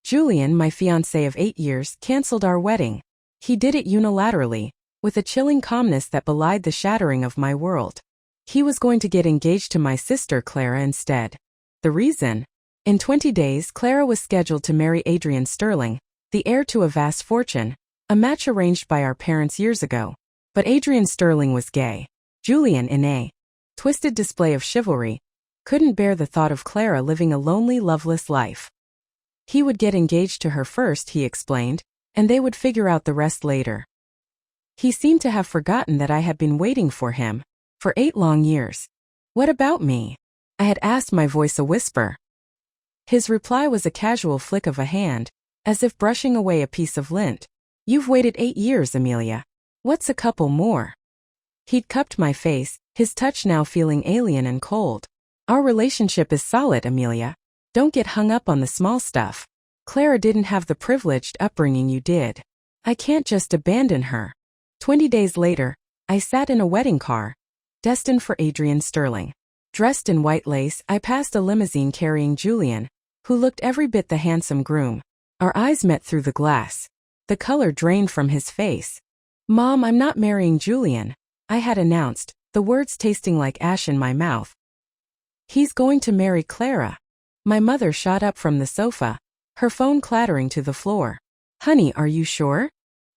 Julian, my fiancé of 8 years, cancelled our wedding. He did it unilaterally, with a chilling calmness that belied the shattering of my world. He was going to get engaged to my sister Clara instead. The reason? In 20 days, Clara was scheduled to marry Adrian Sterling, the heir to a vast fortune, a match arranged by our parents years ago. But Adrian Sterling was gay. Julian, in a twisted display of chivalry, couldn't bear the thought of Clara living a lonely, loveless life. He would get engaged to her first, he explained, and they would figure out the rest later. He seemed to have forgotten that I had been waiting for him for 8 long years. What about me? I had asked, my voice a whisper. His reply was a casual flick of a hand, as if brushing away a piece of lint. You've waited 8 years, Amelia. What's a couple more? He'd cupped my face, his touch now feeling alien and cold. Our relationship is solid, Amelia. Don't get hung up on the small stuff. Clara didn't have the privileged upbringing you did. I can't just abandon her. 20 days later, I sat in a wedding car, destined for Adrian Sterling. Dressed in white lace, I passed a limousine carrying Julian, who looked every bit the handsome groom. Our eyes met through the glass. The color drained from his face. Mom, I'm not marrying Julian, I had announced, the words tasting like ash in my mouth. He's going to marry Clara. My mother shot up from the sofa, her phone clattering to the floor. Honey, are you sure?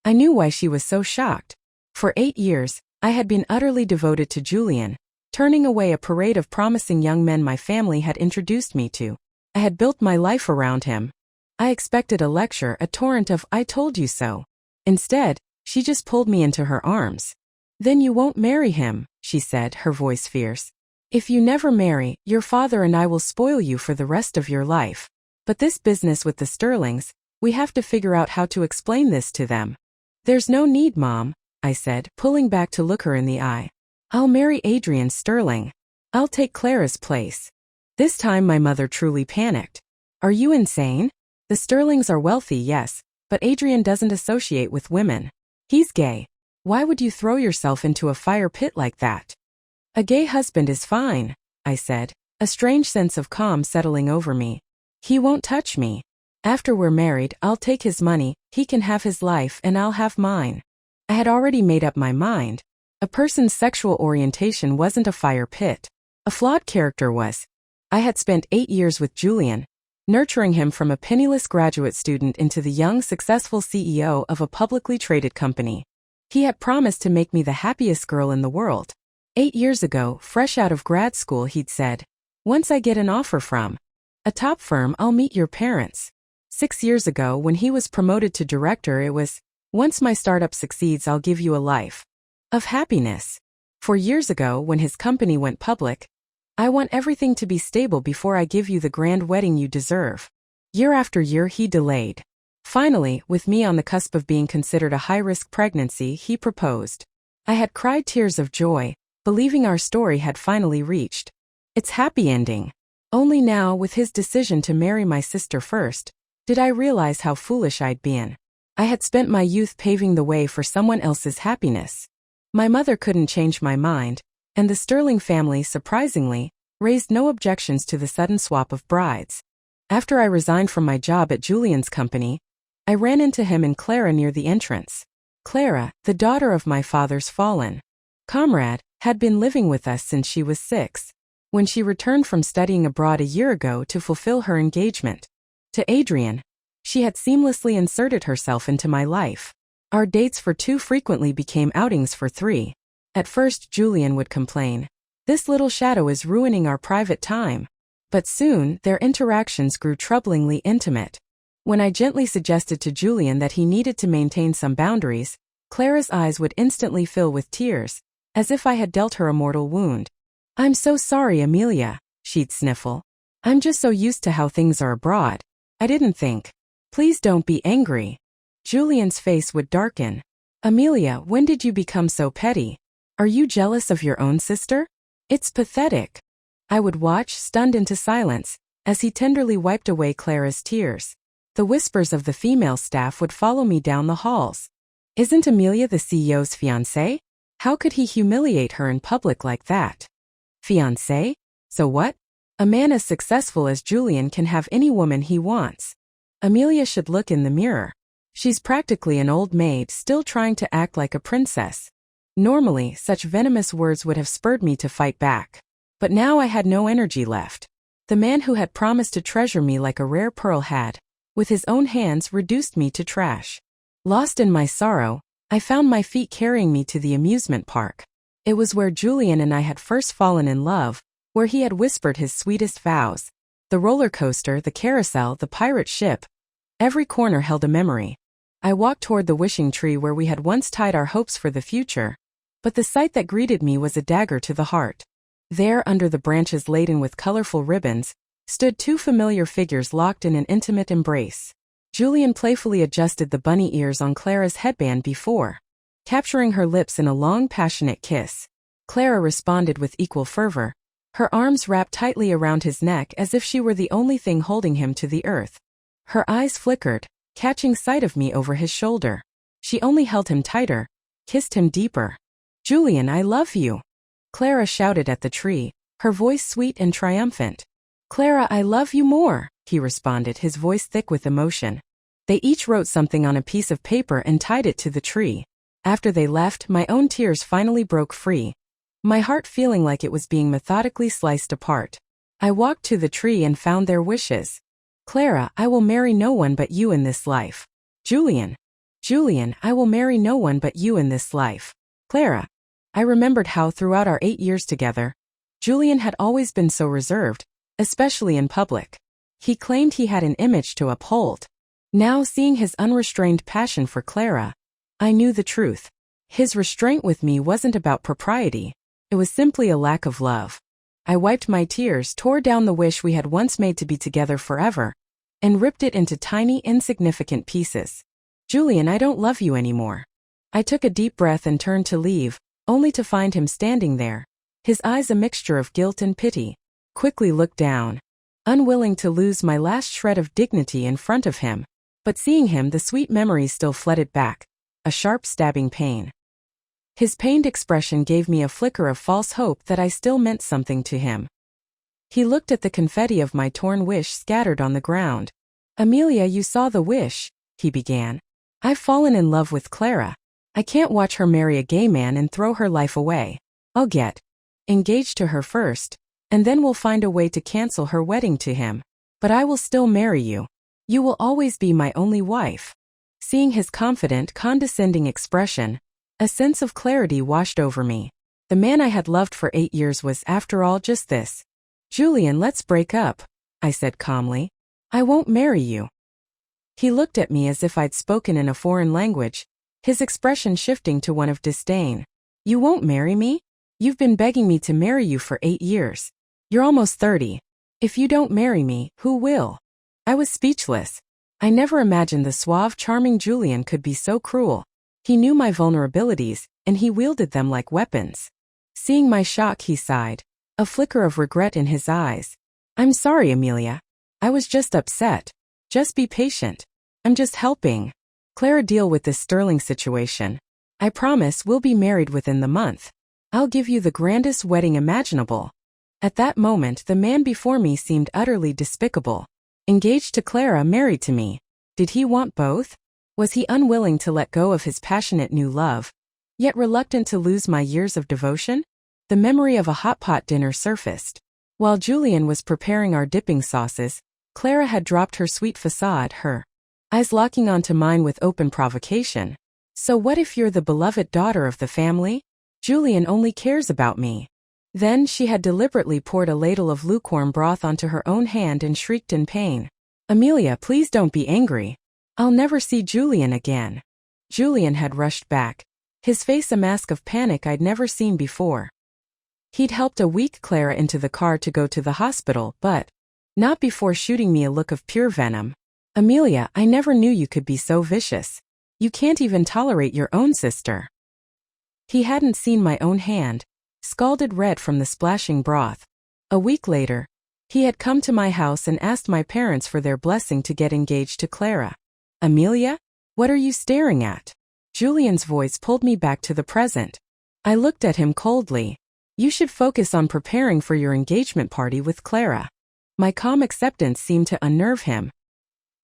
I knew why she was so shocked. For 8 years, I had been utterly devoted to Julian, turning away a parade of promising young men my family had introduced me to. I had built my life around him. I expected a lecture, a torrent of "I told you so." Instead, she just pulled me into her arms. Then you won't marry him, she said, her voice fierce. If you never marry, your father and I will spoil you for the rest of your life. But this business with the Sterlings, we have to figure out how to explain this to them. There's no need, Mom, I said, pulling back to look her in the eye. I'll marry Adrian Sterling. I'll take Clara's place. This time my mother truly panicked. Are you insane? The Sterlings are wealthy, yes, but Adrian doesn't associate with women. He's gay. Why would you throw yourself into a fire pit like that? A gay husband is fine, I said, a strange sense of calm settling over me. He won't touch me. After we're married, I'll take his money, he can have his life and I'll have mine. I had already made up my mind. A person's sexual orientation wasn't a fire pit. A flawed character was. I had spent 8 years with Julian, nurturing him from a penniless graduate student into the young, successful CEO of a publicly traded company. He had promised to make me the happiest girl in the world. 8 years ago, fresh out of grad school, he'd said, once I get an offer from a top firm, I'll meet your parents. 6 years ago, when he was promoted to director, it was, once my startup succeeds, I'll give you a life of happiness. 4 years ago, when his company went public, I want everything to be stable before I give you the grand wedding you deserve. Year after year, he delayed. Finally, with me on the cusp of being considered a high-risk pregnancy, he proposed. I had cried tears of joy, believing our story had finally reached its happy ending. Only now, with his decision to marry my sister first, did I realize how foolish I'd been. I had spent my youth paving the way for someone else's happiness. My mother couldn't change my mind, and the Sterling family, surprisingly, raised no objections to the sudden swap of brides. After I resigned from my job at Julian's company, I ran into him and Clara near the entrance. Clara, the daughter of my father's fallen comrade, had been living with us since she was 6, when she returned from studying abroad a year ago to fulfill her engagement to Adrian. She had seamlessly inserted herself into my life. Our dates for 2 frequently became outings for 3. At first, Julian would complain, "This little shadow is ruining our private time." But soon, their interactions grew troublingly intimate. When I gently suggested to Julian that he needed to maintain some boundaries, Clara's eyes would instantly fill with tears, as if I had dealt her a mortal wound. "I'm so sorry, Amelia," she'd sniffle. "I'm just so used to how things are abroad. I didn't think." "Please don't be angry." Julian's face would darken. "Amelia, when did you become so petty? Are you jealous of your own sister? It's pathetic." I would watch, stunned into silence, as he tenderly wiped away Clara's tears. The whispers of the female staff would follow me down the halls. "Isn't Amelia the CEO's fiancé? How could he humiliate her in public like that?" "Fiancé? So what? A man as successful as Julian can have any woman he wants." Amelia should look in the mirror. She's practically an old maid still trying to act like a princess. Normally, such venomous words would have spurred me to fight back. But now I had no energy left. The man who had promised to treasure me like a rare pearl had, with his own hands, reduced me to trash. Lost in my sorrow, I found my feet carrying me to the amusement park. It was where Julian and I had first fallen in love, where he had whispered his sweetest vows. The roller coaster, the carousel, the pirate ship. Every corner held a memory. I walked toward the wishing tree where we had once tied our hopes for the future. But the sight that greeted me was a dagger to the heart. There, under the branches laden with colorful ribbons, stood two familiar figures locked in an intimate embrace. Julian playfully adjusted the bunny ears on Clara's headband before capturing her lips in a long, passionate kiss. Clara responded with equal fervor, her arms wrapped tightly around his neck as if she were the only thing holding him to the earth. Her eyes flickered, catching sight of me over his shoulder. She only held him tighter, kissed him deeper. "Julian, I love you," Clara shouted at the tree, her voice sweet and triumphant. "Clara, I love you more," he responded, his voice thick with emotion. They each wrote something on a piece of paper and tied it to the tree. After they left, my own tears finally broke free, my heart feeling like it was being methodically sliced apart. I walked to the tree and found their wishes. "Clara, I will marry no one but you in this life." "Julian, I will marry no one but you in this life." "Clara." I remembered how throughout our 8 years together, Julian had always been so reserved, especially in public. He claimed he had an image to uphold. Now, seeing his unrestrained passion for Clara, I knew the truth. His restraint with me wasn't about propriety. It was simply a lack of love. I wiped my tears, tore down the wish we had once made to be together forever, and ripped it into tiny, insignificant pieces. "Julian, I don't love you anymore." I took a deep breath and turned to leave, only to find him standing there, his eyes a mixture of guilt and pity. Quickly looked down, unwilling to lose my last shred of dignity in front of him. But seeing him, the sweet memories still flooded back, a sharp stabbing pain. His pained expression gave me a flicker of false hope that I still meant something to him. He looked at the confetti of my torn wish scattered on the ground. "Amelia, you saw the wish," he began. "I've fallen in love with Clara. I can't watch her marry a gay man and throw her life away. I'll get engaged to her first, and then we'll find a way to cancel her wedding to him. But I will still marry you. You will always be my only wife." Seeing his confident, condescending expression, a sense of clarity washed over me. The man I had loved for 8 years was, after all, just this. "Julian, let's break up," I said calmly. "I won't marry you." He looked at me as if I'd spoken in a foreign language, his expression shifting to one of disdain. "You won't marry me? You've been begging me to marry you for 8 years. You're almost 30. If you don't marry me, who will?" I was speechless. I never imagined the suave, charming Julian could be so cruel. He knew my vulnerabilities, and he wielded them like weapons. Seeing my shock, he sighed, a flicker of regret in his eyes. "I'm sorry, Amelia. I was just upset. Just be patient. I'm just helping Clara deal with this Sterling situation. I promise we'll be married within the month. I'll give you the grandest wedding imaginable." At that moment, the man before me seemed utterly despicable. Engaged to Clara, married to me. Did he want both? Was he unwilling to let go of his passionate new love, yet reluctant to lose my years of devotion? The memory of a hot pot dinner surfaced. While Julian was preparing our dipping sauces, Clara had dropped her sweet facade, her eyes locking onto mine with open provocation. "So what if you're the beloved daughter of the family? Julian only cares about me." Then she had deliberately poured a ladle of lukewarm broth onto her own hand and shrieked in pain. "Amelia, please don't be angry. I'll never see Julian again." Julian had rushed back, his face a mask of panic I'd never seen before. He'd helped a weak Clara into the car to go to the hospital, but not before shooting me a look of pure venom. "Amelia, I never knew you could be so vicious. You can't even tolerate your own sister." He hadn't seen my own hand, scalded red from the splashing broth. A week later, he had come to my house and asked my parents for their blessing to get engaged to Clara. "Amelia? What are you staring at?" Julian's voice pulled me back to the present. I looked at him coldly. "You should focus on preparing for your engagement party with Clara." My calm acceptance seemed to unnerve him.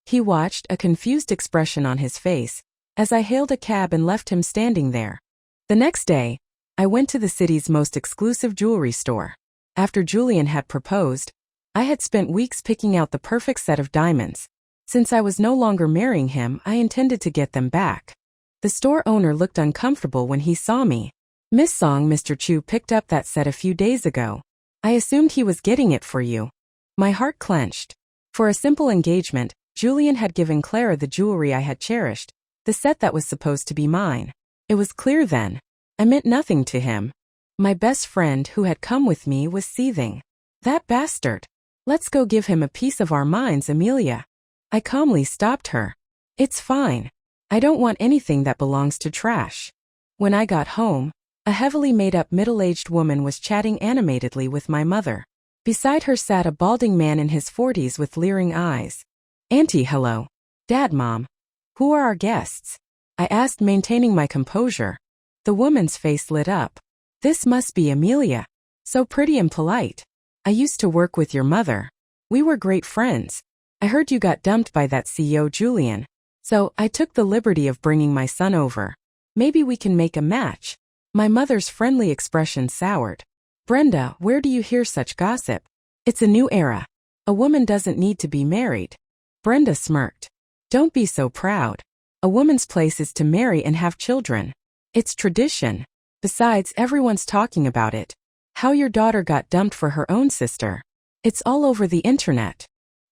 He watched, a confused expression on his face, as I hailed a cab and left him standing there. The next day, I went to the city's most exclusive jewelry store. After Julian had proposed, I had spent weeks picking out the perfect set of diamonds. Since I was no longer marrying him, I intended to get them back. The store owner looked uncomfortable when he saw me. Miss Song, Mr. Chu picked up that set a few days ago. I assumed he was getting it for you. My heart clenched. For a simple engagement, Julian had given Clara the jewelry I had cherished, the set that was supposed to be mine. It was clear then. I meant nothing to him. My best friend who had come with me was seething. That bastard. Let's go give him a piece of our minds, Amelia. I calmly stopped her. It's fine. I don't want anything that belongs to trash. When I got home, a heavily made-up middle-aged woman was chatting animatedly with my mother. Beside her sat a balding man in his 40s with leering eyes. Auntie, hello. Dad, Mom. Who are our guests? I asked, maintaining my composure. The woman's face lit up. This must be Amelia. So pretty and polite. I used to work with your mother. We were great friends. I heard you got dumped by that CEO Julian. So I took the liberty of bringing my son over. Maybe we can make a match. My mother's friendly expression soured. Brenda, where do you hear such gossip? It's a new era. A woman doesn't need to be married. Brenda smirked. Don't be so proud. A woman's place is to marry and have children. It's tradition. Besides, everyone's talking about it. How your daughter got dumped for her own sister. It's all over the internet.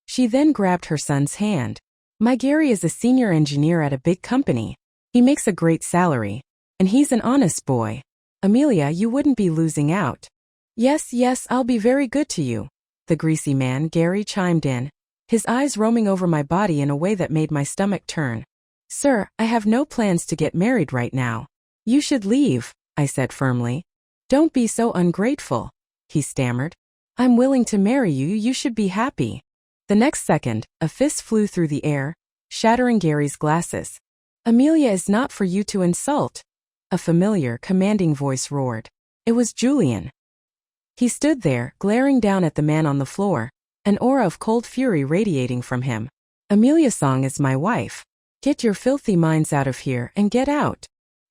She then grabbed her son's hand. My Gary is a senior engineer at a big company. He makes a great salary. And he's an honest boy. Amelia, you wouldn't be losing out. Yes, I'll be very good to you. The greasy man, Gary, chimed in, his eyes roaming over my body in a way that made my stomach turn. Sir, I have no plans to get married right now. You should leave, I said firmly. Don't be so ungrateful, he stammered. I'm willing to marry you, you should be happy. The next second, a fist flew through the air, shattering Gary's glasses. Amelia is not for you to insult. A familiar, commanding voice roared. It was Julian. He stood there, glaring down at the man on the floor, an aura of cold fury radiating from him. Amelia Song is my wife. Get your filthy minds out of here and get out.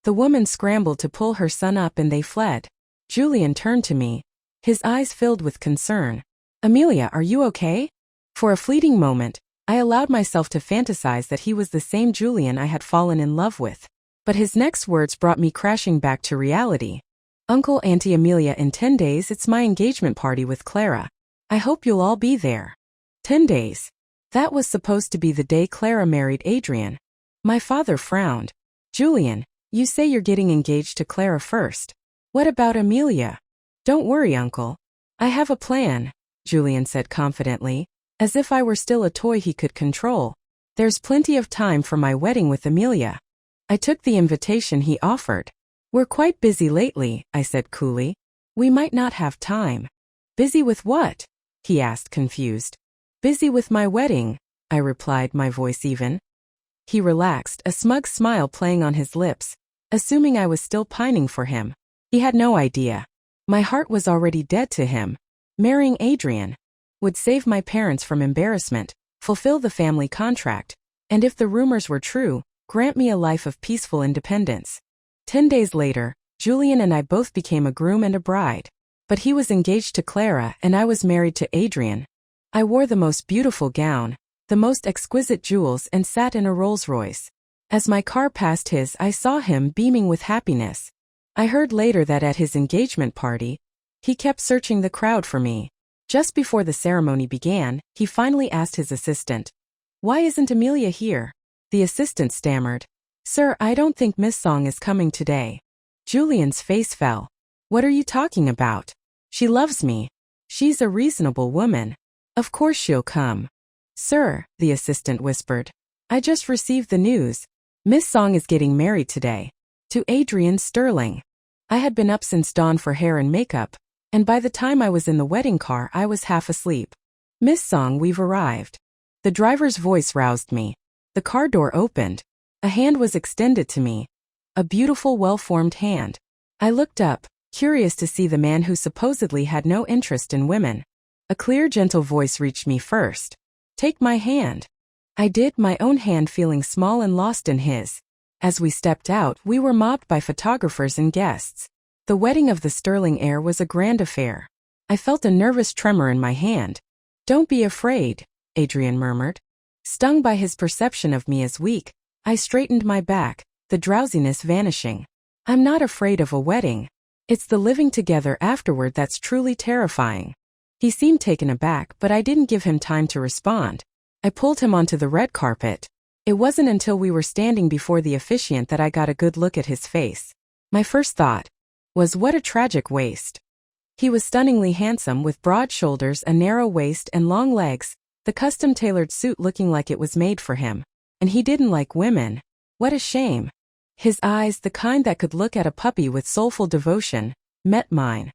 The woman scrambled to pull her son up and they fled. Julian turned to me, his eyes filled with concern. Amelia, are you okay? For a fleeting moment, I allowed myself to fantasize that he was the same Julian I had fallen in love with. But his next words brought me crashing back to reality. Uncle, Auntie Amelia, in 10 days it's my engagement party with Clara. I hope you'll all be there. 10 days. That was supposed to be the day Clara married Adrian. My father frowned. Julian, you say you're getting engaged to Clara first. What about Amelia? Don't worry, Uncle. I have a plan, Julian said confidently, as if I were still a toy he could control. There's plenty of time for my wedding with Amelia. I took the invitation he offered. We're quite busy lately, I said coolly. We might not have time. Busy with what? He asked, confused. Busy with my wedding, I replied, my voice even. He relaxed, a smug smile playing on his lips, assuming I was still pining for him. He had no idea. My heart was already dead to him. Marrying Adrian would save my parents from embarrassment, fulfill the family contract, and if the rumors were true, grant me a life of peaceful independence. 10 days later, Julian and I both became a groom and a bride. But he was engaged to Clara and I was married to Adrian. I wore the most beautiful gown, the most exquisite jewels, and sat in a Rolls-Royce. As my car passed his, I saw him beaming with happiness. I heard later that at his engagement party, he kept searching the crowd for me. Just before the ceremony began, he finally asked his assistant, "Why isn't Amelia here?" The assistant stammered, "Sir, I don't think Miss Song is coming today." Julian's face fell. "What are you talking about? She loves me. She's a reasonable woman. Of course she'll come." "Sir," the assistant whispered, "I just received the news. Miss Song is getting married today. To Adrian Sterling." I had been up since dawn for hair and makeup, and by the time I was in the wedding car I was half asleep. "Miss Song, we've arrived." The driver's voice roused me. The car door opened. A hand was extended to me. A beautiful, well-formed hand. I looked up, curious to see the man who supposedly had no interest in women. A clear, gentle voice reached me first. "Take my hand." I did, my own hand feeling small and lost in his. As we stepped out, we were mobbed by photographers and guests. The wedding of the Sterling heir was a grand affair. I felt a nervous tremor in my hand. "Don't be afraid," Adrian murmured. Stung by his perception of me as weak, I straightened my back, the drowsiness vanishing. "I'm not afraid of a wedding. It's the living together afterward that's truly terrifying." He seemed taken aback, but I didn't give him time to respond. I pulled him onto the red carpet. It wasn't until we were standing before the officiant that I got a good look at his face. My first thought was, what a tragic waste. He was stunningly handsome with broad shoulders, a narrow waist, and long legs, the custom-tailored suit looking like it was made for him. And he didn't like women. What a shame. His eyes, the kind that could look at a puppy with soulful devotion, met mine.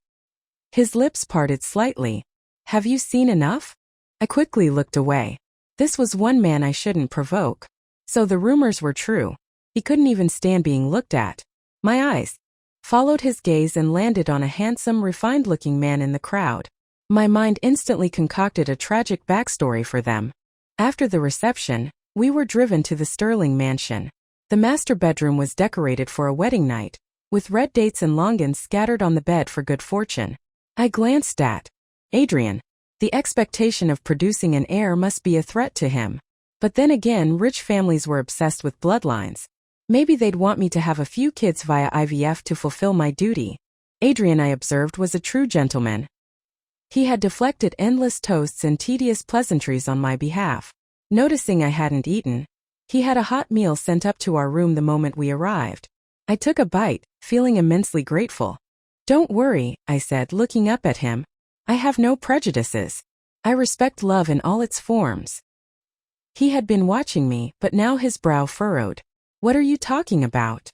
His lips parted slightly. "Have you seen enough?" I quickly looked away. This was one man I shouldn't provoke. So the rumors were true. He couldn't even stand being looked at. My eyes followed his gaze and landed on a handsome, refined-looking man in the crowd. My mind instantly concocted a tragic backstory for them. After the reception, we were driven to the Sterling mansion. The master bedroom was decorated for a wedding night, with red dates and longans scattered on the bed for good fortune. I glanced at Adrian. The expectation of producing an heir must be a threat to him. But then again, rich families were obsessed with bloodlines. Maybe they'd want me to have a few kids via IVF to fulfill my duty. Adrian, I observed, was a true gentleman. He had deflected endless toasts and tedious pleasantries on my behalf. Noticing I hadn't eaten, he had a hot meal sent up to our room the moment we arrived. I took a bite, feeling immensely grateful. "Don't worry," I said, looking up at him. "I have no prejudices. I respect love in all its forms." He had been watching me, but now his brow furrowed. "What are you talking about?"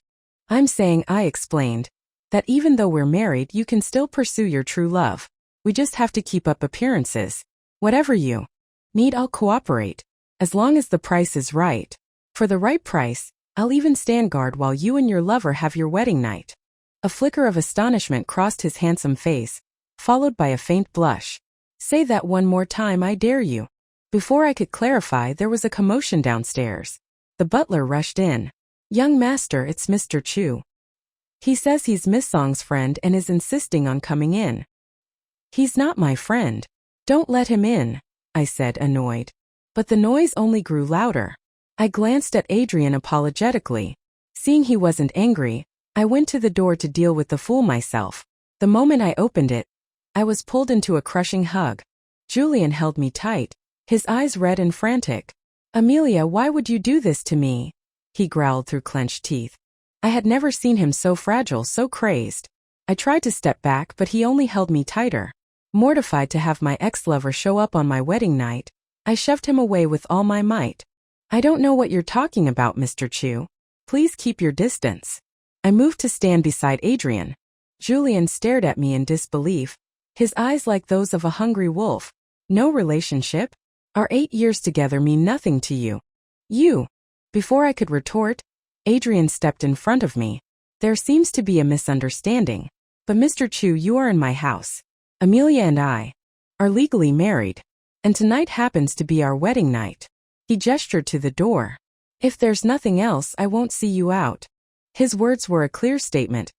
"I'm saying," I explained, "that even though we're married, you can still pursue your true love. We just have to keep up appearances. Whatever you need, I'll cooperate. As long as the price is right. For the right price, I'll even stand guard while you and your lover have your wedding night." A flicker of astonishment crossed his handsome face, followed by a faint blush. "Say that one more time, I dare you." Before I could clarify, there was a commotion downstairs. The butler rushed in. "Young master, it's Mr. Chu. He says he's Miss Song's friend and is insisting on coming in." "He's not my friend. Don't let him in," I said, annoyed. But the noise only grew louder. I glanced at Adrian apologetically. Seeing he wasn't angry, I went to the door to deal with the fool myself. The moment I opened it, I was pulled into a crushing hug. Julian held me tight, his eyes red and frantic. "Amelia, why would you do this to me?" he growled through clenched teeth. I had never seen him so fragile, so crazed. I tried to step back, but he only held me tighter. Mortified to have my ex-lover show up on my wedding night, I shoved him away with all my might. "I don't know what you're talking about, Mr. Chu. Please keep your distance." I moved to stand beside Adrian. Julian stared at me in disbelief, his eyes like those of a hungry wolf. "No relationship? Our 8 years together mean nothing to you." "You." Before I could retort, Adrian stepped in front of me. "There seems to be a misunderstanding. But Mr. Chu, you are in my house. Amelia and I are legally married. And tonight happens to be our wedding night." He gestured to the door. "If there's nothing else, I won't see you out." His words were a clear statement.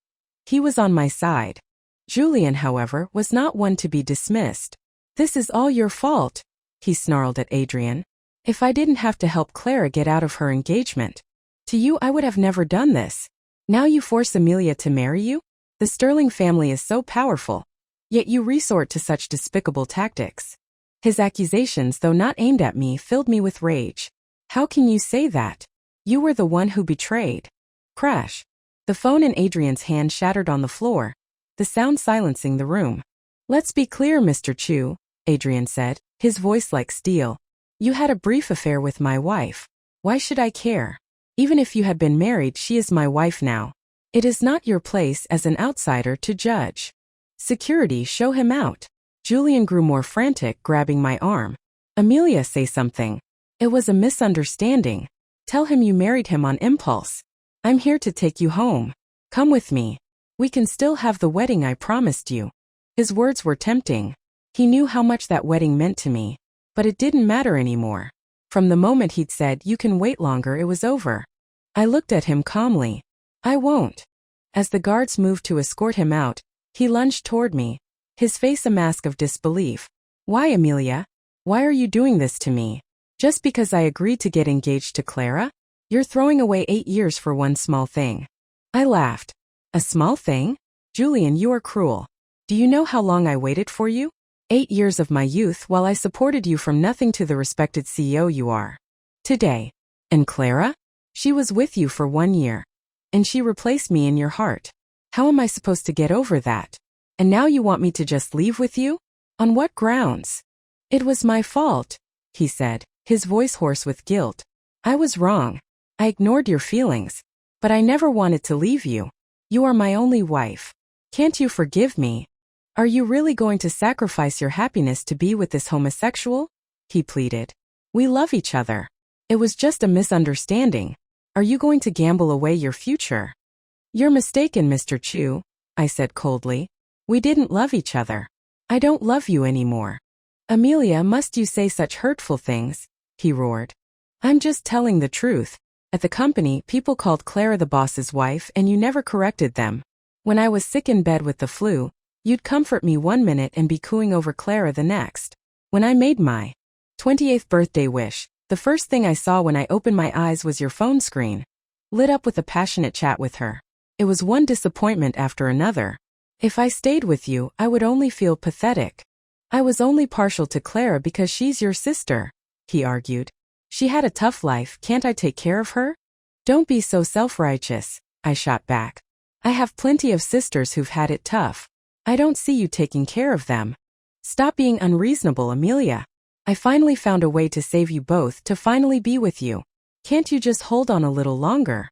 He was on my side. Julian, however, was not one to be dismissed. "This is all your fault," he snarled at Adrian. "If I didn't have to help Clara get out of her engagement to you, I would have never done this. Now you force Amelia to marry you? The Sterling family is so powerful. Yet you resort to such despicable tactics." His accusations, though not aimed at me, filled me with rage. "How can you say that? You were the one who betrayed." Crash. The phone in Adrian's hand shattered on the floor, the sound silencing the room. "Let's be clear, Mr. Chu," Adrian said, his voice like steel. "You had a brief affair with my wife. Why should I care? Even if you had been married, she is my wife now. It is not your place as an outsider to judge." "Security, show him out." Julian grew more frantic, grabbing my arm. "Amelia, say something. It was a misunderstanding. Tell him you married him on impulse. I'm here to take you home. Come with me. We can still have the wedding I promised you." His words were tempting. He knew how much that wedding meant to me. But it didn't matter anymore. From the moment he'd said, "You can wait longer," it was over. I looked at him calmly. "I won't." As the guards moved to escort him out, he lunged toward me, his face a mask of disbelief. "Why, Amelia? Why are you doing this to me? Just because I agreed to get engaged to Clara? You're throwing away 8 years for one small thing." I laughed. "A small thing? Julian, you are cruel. Do you know how long I waited for you? 8 years of my youth while I supported you from nothing to the respected CEO you are today. And Clara? She was with you for 1 year. And she replaced me in your heart. How am I supposed to get over that? And now you want me to just leave with you? On what grounds?" "It was my fault," he said, his voice hoarse with guilt. "I was wrong. I ignored your feelings. But I never wanted to leave you. You are my only wife. Can't you forgive me? Are you really going to sacrifice your happiness to be with this homosexual?" he pleaded. "We love each other. It was just a misunderstanding. Are you going to gamble away your future?" "You're mistaken, Mr. Chu," I said coldly. "We didn't love each other. I don't love you anymore." "Amelia, must you say such hurtful things?" he roared. "I'm just telling the truth. At the company, people called Clara the boss's wife and you never corrected them. When I was sick in bed with the flu, you'd comfort me 1 minute and be cooing over Clara the next. When I made my 28th birthday wish, the first thing I saw when I opened my eyes was your phone screen, lit up with a passionate chat with her. It was one disappointment after another. If I stayed with you, I would only feel pathetic. I was only partial to Clara because she's your sister," he argued. "She had a tough life, can't I take care of her?" "Don't be so self-righteous," I shot back. "I have plenty of sisters who've had it tough. I don't see you taking care of them. Stop being unreasonable, Amelia. I finally found a way to save you both, to finally be with you. Can't you just hold on a little longer?"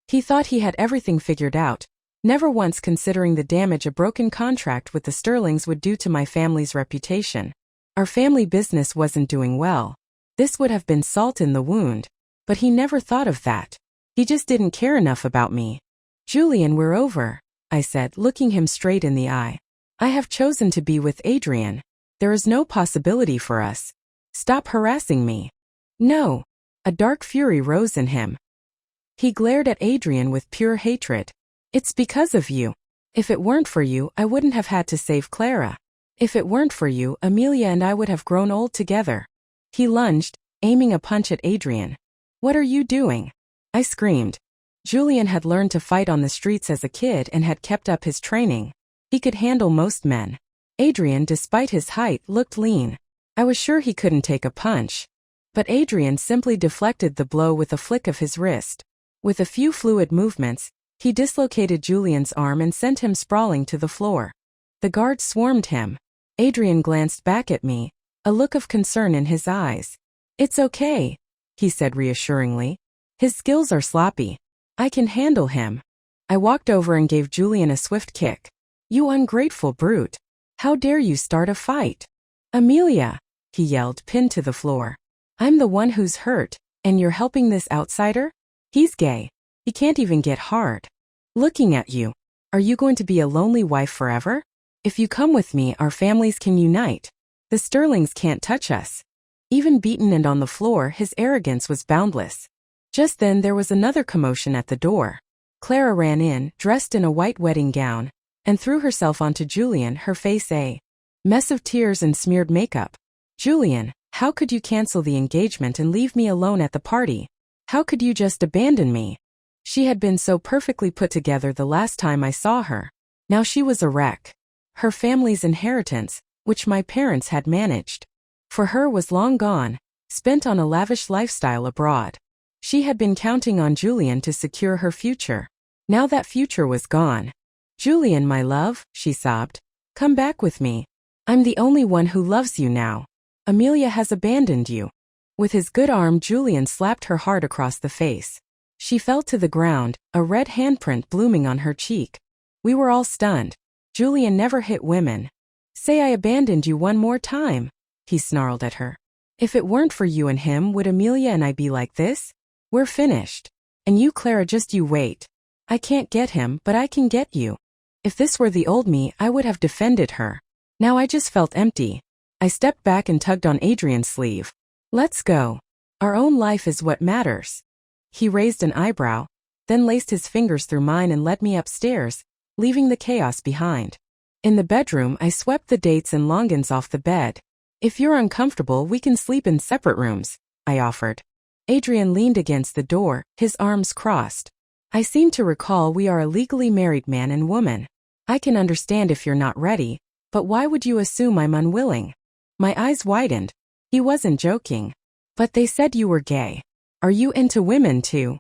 He thought he had everything figured out, never once considering the damage a broken contract with the Sterlings would do to my family's reputation. Our family business wasn't doing well. This would have been salt in the wound. But he never thought of that. He just didn't care enough about me. "Julian, we're over," I said, looking him straight in the eye. "I have chosen to be with Adrian. There is no possibility for us. Stop harassing me." "No." A dark fury rose in him. He glared at Adrian with pure hatred. "It's because of you. If it weren't for you, I wouldn't have had to save Clara. If it weren't for you, Amelia and I would have grown old together." He lunged, aiming a punch at Adrian. "What are you doing?" I screamed. Julian had learned to fight on the streets as a kid and had kept up his training. He could handle most men. Adrian, despite his height, looked lean. I was sure he couldn't take a punch. But Adrian simply deflected the blow with a flick of his wrist. With a few fluid movements, he dislocated Julian's arm and sent him sprawling to the floor. The guards swarmed him. Adrian glanced back at me, a look of concern in his eyes. "It's okay," he said reassuringly. "His skills are sloppy. I can handle him." I walked over and gave Julian a swift kick. "You ungrateful brute. How dare you start a fight?" "Amelia," he yelled, pinned to the floor. "I'm the one who's hurt, and you're helping this outsider? He's gay. He can't even get hard. Looking at you. Are you going to be a lonely wife forever? If you come with me, our families can unite. The Sterlings can't touch us." Even beaten and on the floor, his arrogance was boundless. Just then there was another commotion at the door. Clara ran in, dressed in a white wedding gown, and threw herself onto Julian, her face a mess of tears and smeared makeup. "Julian, how could you cancel the engagement and leave me alone at the party? How could you just abandon me?" She had been so perfectly put together the last time I saw her. Now she was a wreck. Her family's inheritance, which my parents had managed, for her was long gone, spent on a lavish lifestyle abroad. She had been counting on Julian to secure her future. Now that future was gone. "Julian, my love," she sobbed. "Come back with me. I'm the only one who loves you now. Amelia has abandoned you." With his good arm, Julian slapped her hard across the face. She fell to the ground, a red handprint blooming on her cheek. We were all stunned. Julian never hit women. "Say I abandoned you one more time," he snarled at her. "If it weren't for you and him, would Amelia and I be like this? We're finished. And you, Clara, just you wait. I can't get him, but I can get you. If this were the old me, I would have defended her. Now I just felt empty." I stepped back and tugged on Adrian's sleeve. "Let's go." Our own life is what matters. He raised an eyebrow, then laced his fingers through mine and led me upstairs, leaving the chaos behind. In the bedroom, I swept the dates and longans off the bed. If you're uncomfortable, we can sleep in separate rooms, I offered. Adrian leaned against the door, his arms crossed. I seem to recall we are a legally married man and woman. I can understand if you're not ready, but why would you assume I'm unwilling? My eyes widened. He wasn't joking. But they said you were gay. Are you into women too?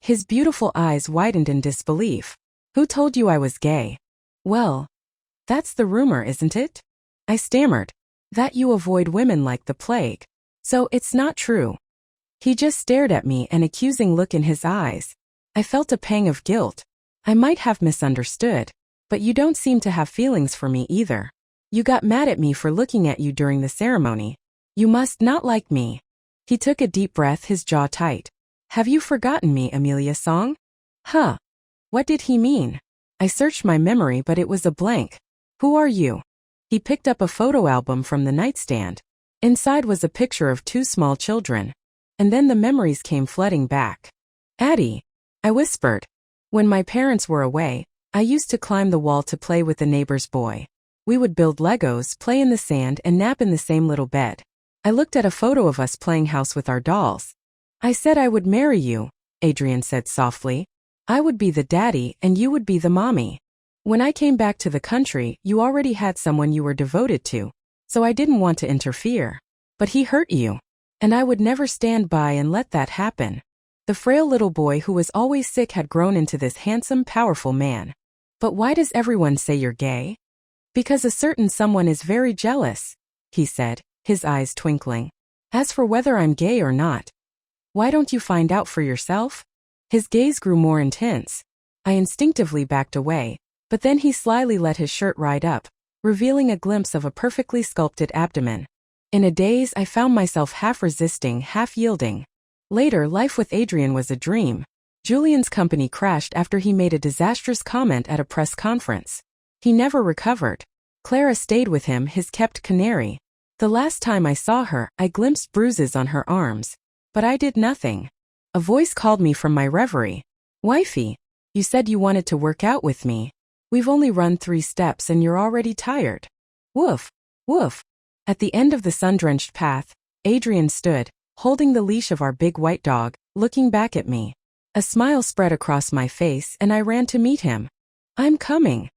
His beautiful eyes widened in disbelief. Who told you I was gay? Well, that's the rumor, isn't it? I stammered. That you avoid women like the plague. So it's not true. He just stared at me, an accusing look in his eyes. I felt a pang of guilt. I might have misunderstood. But you don't seem to have feelings for me either. You got mad at me for looking at you during the ceremony. You must not like me. He took a deep breath, his jaw tight. Have you forgotten me, Amelia Song? Huh. What did he mean? I searched my memory, but it was a blank. Who are you? He picked up a photo album from the nightstand. Inside was a picture of 2 small children. And then the memories came flooding back. Addie, I whispered. When my parents were away, I used to climb the wall to play with the neighbor's boy. We would build Legos, play in the sand, and nap in the same little bed. I looked at a photo of us playing house with our dolls. I said I would marry you, Adrian said softly. I would be the daddy and you would be the mommy. When I came back to the country, you already had someone you were devoted to, so I didn't want to interfere. But he hurt you. And I would never stand by and let that happen. The frail little boy who was always sick had grown into this handsome, powerful man. But why does everyone say you're gay? Because a certain someone is very jealous, he said, his eyes twinkling. As for whether I'm gay or not, why don't you find out for yourself? His gaze grew more intense. I instinctively backed away, but then he slyly let his shirt ride up, revealing a glimpse of a perfectly sculpted abdomen. In a daze, I found myself half resisting, half yielding. Later, life with Adrian was a dream. Julian's company crashed after he made a disastrous comment at a press conference. He never recovered. Clara stayed with him, his kept canary. The last time I saw her, I glimpsed bruises on her arms. But I did nothing. A voice called me from my reverie. Wifey, you said you wanted to work out with me. We've only run 3 steps and you're already tired. Woof, woof. At the end of the sun-drenched path, Adrian stood, holding the leash of our big white dog, looking back at me. A smile spread across my face and I ran to meet him. I'm coming,